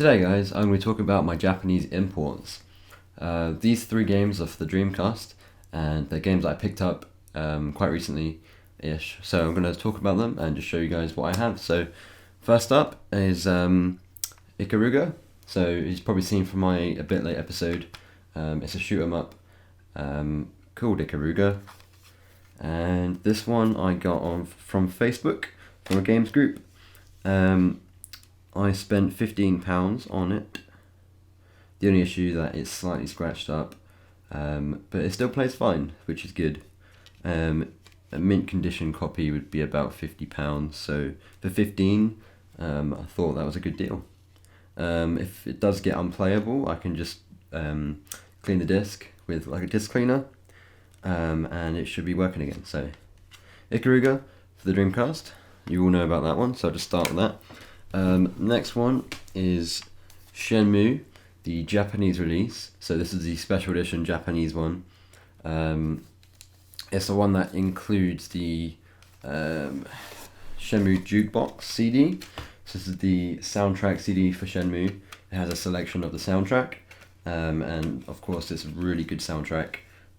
Today guys, I'm going to talk about my Japanese imports. These three games are for the Dreamcast, and they're games that I picked up quite recently-ish. So I'm going to talk about them and just show you guys what I have. So first up is Ikaruga. So you've probably seen from my A Bit Late episode. It's a shoot 'em up called Ikaruga. And this one I got from Facebook, from a games group. I spent £15 on it. The only issue that it's slightly scratched up, but it still plays fine, which is good. A mint condition copy would be about £50, so for 15, I thought that was a good deal. If it does get unplayable, I can just clean the disc with like a disc cleaner, and it should be working again. So Ikaruga for the Dreamcast, you all know about that one, so I'll just start with that. Next one is Shenmue, the Japanese release. So this is the special edition Japanese one. It's the one that includes the Shenmue Jukebox CD. So this is the soundtrack CD for Shenmue. It has a selection of the soundtrack, and of course it's a really good soundtrack.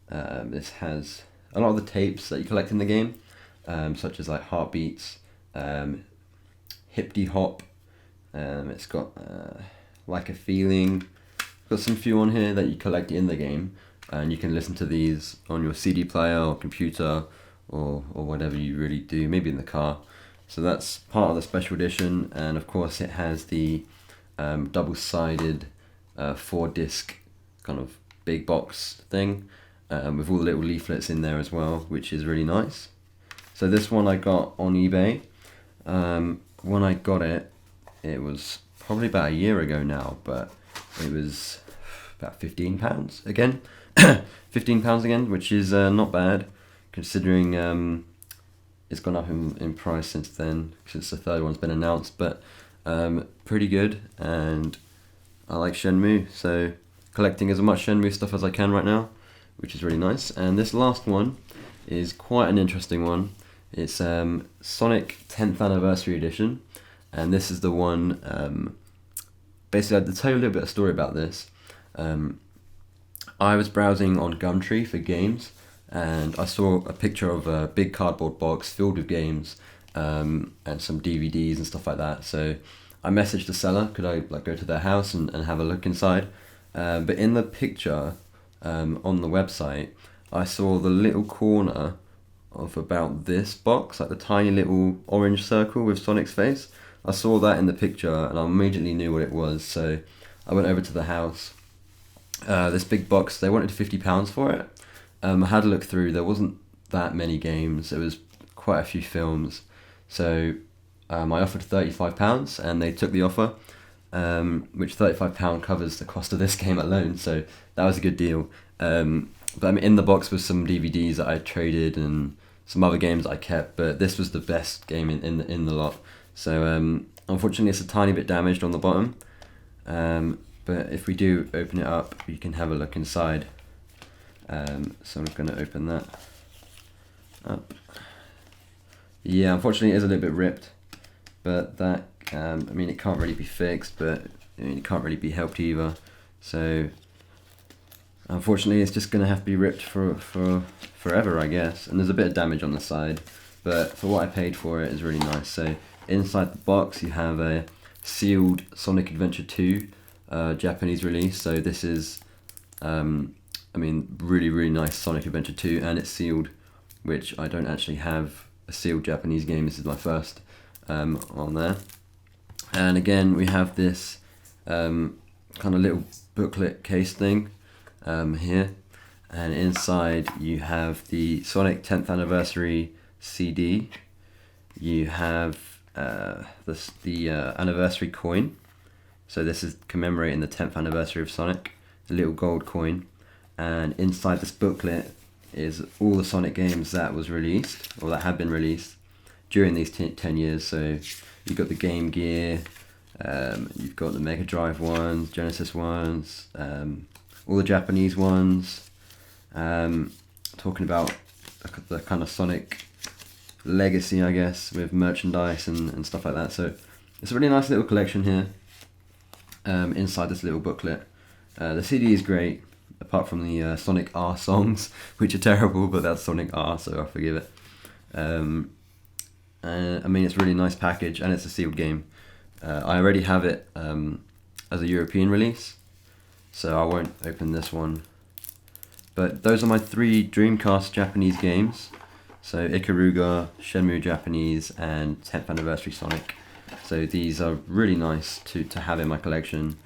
This has a lot of the tapes that you collect in the game, such as like Heartbeats, Hippity Hop. It's got Like a Feeling. Got some few on here that you collect in the game, and you can listen to these on your CD player or computer or whatever you really do, maybe in the car. So that's part of the special edition, and of course it has the double-sided 4-disc kind of big box thing with all the little leaflets in there as well, which is really nice. So this one I got on eBay. When I got it, it was probably about a year ago now, but it was about £15 again. £15 again, which is not bad, considering it's gone up in price since then, since the third one's been announced, but pretty good, and I like Shenmue, so collecting as much Shenmue stuff as I can right now, which is really nice. And this last one is quite an interesting one. It's Sonic 10th Anniversary Edition, and this is the one, basically to tell you a little bit of story about this. I was browsing on Gumtree for games, and I saw a picture of a big cardboard box filled with games, and some DVDs and stuff like that. So I messaged the seller, could I like go to their house and have a look inside? But in the picture on the website, I saw the little corner of about this box, like the tiny little orange circle with Sonic's face. I saw that in the picture and I immediately knew what it was, so I went over to the house. This big box, they wanted £50 for it. I had a look through, there wasn't that many games, there was quite a few films, so I offered £35 and they took the offer, which £35 covers the cost of this game alone, so that was a good deal. But I mean, in the box was some DVDs that I traded and some other games that I kept, but this was the best game in the lot. So unfortunately it's a tiny bit damaged on the bottom, but if we do open it up, you can have a look inside. So I'm going to open that up. Yeah, unfortunately it is a little bit ripped, but that, I mean, it can't really be fixed, but it can't really be helped either. So unfortunately it's just going to have to be ripped for forever, I guess. And there's a bit of damage on the side, but for what I paid for it, it's really nice. So inside the box you have a sealed Sonic Adventure 2 Japanese release. So this is, I mean, really nice Sonic Adventure 2, and it's sealed, which I don't actually have a sealed Japanese game. This is my first on there. And again we have this kind of little booklet case thing here, and inside you have the Sonic 10th Anniversary CD. You have the anniversary coin, so this is commemorating the 10th anniversary of Sonic, the little gold coin. And inside this booklet is all the Sonic games that was released, or that have been released during these 10 years. So you've got the Game Gear, you've got the Mega Drive ones, Genesis ones, all the Japanese ones, talking about the kind of Sonic legacy, I guess, with merchandise and stuff like that. So it's a really nice little collection here. inside this little booklet. The CD is great, apart from the Sonic R songs, which are terrible, but that's Sonic R, so I forgive it. I mean, it's a really nice package, and it's a sealed game. I already have it as a European release, so I won't open this one. But those are my 3 Dreamcast Japanese games. So Ikaruga, Shenmue Japanese, and 10th Anniversary Sonic. So these are really nice to have in my collection.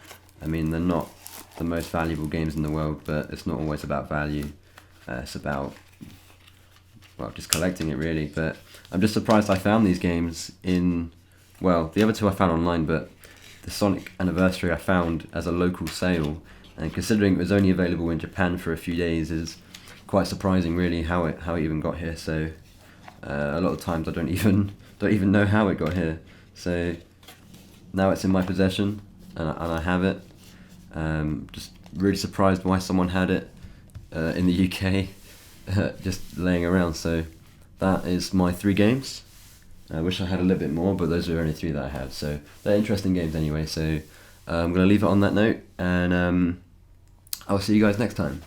I mean, they're not the most valuable games in the world, but it's not always about value. It's about, well, just collecting it really. But I'm just surprised I found these games in, well, the other 2 I found online, but the Sonic Anniversary I found as a local sale, and considering it was only available in Japan for a few days is quite surprising really how it even got here. So a lot of times I don't even know how it got here. So now it's in my possession, and I have it. Just really surprised why someone had it in the UK just laying around. So that is my 3 games. I wish I had a little bit more, but those are only 3 that I had. So they're interesting games anyway. So I'm going to leave it on that note, and I'll see you guys next time.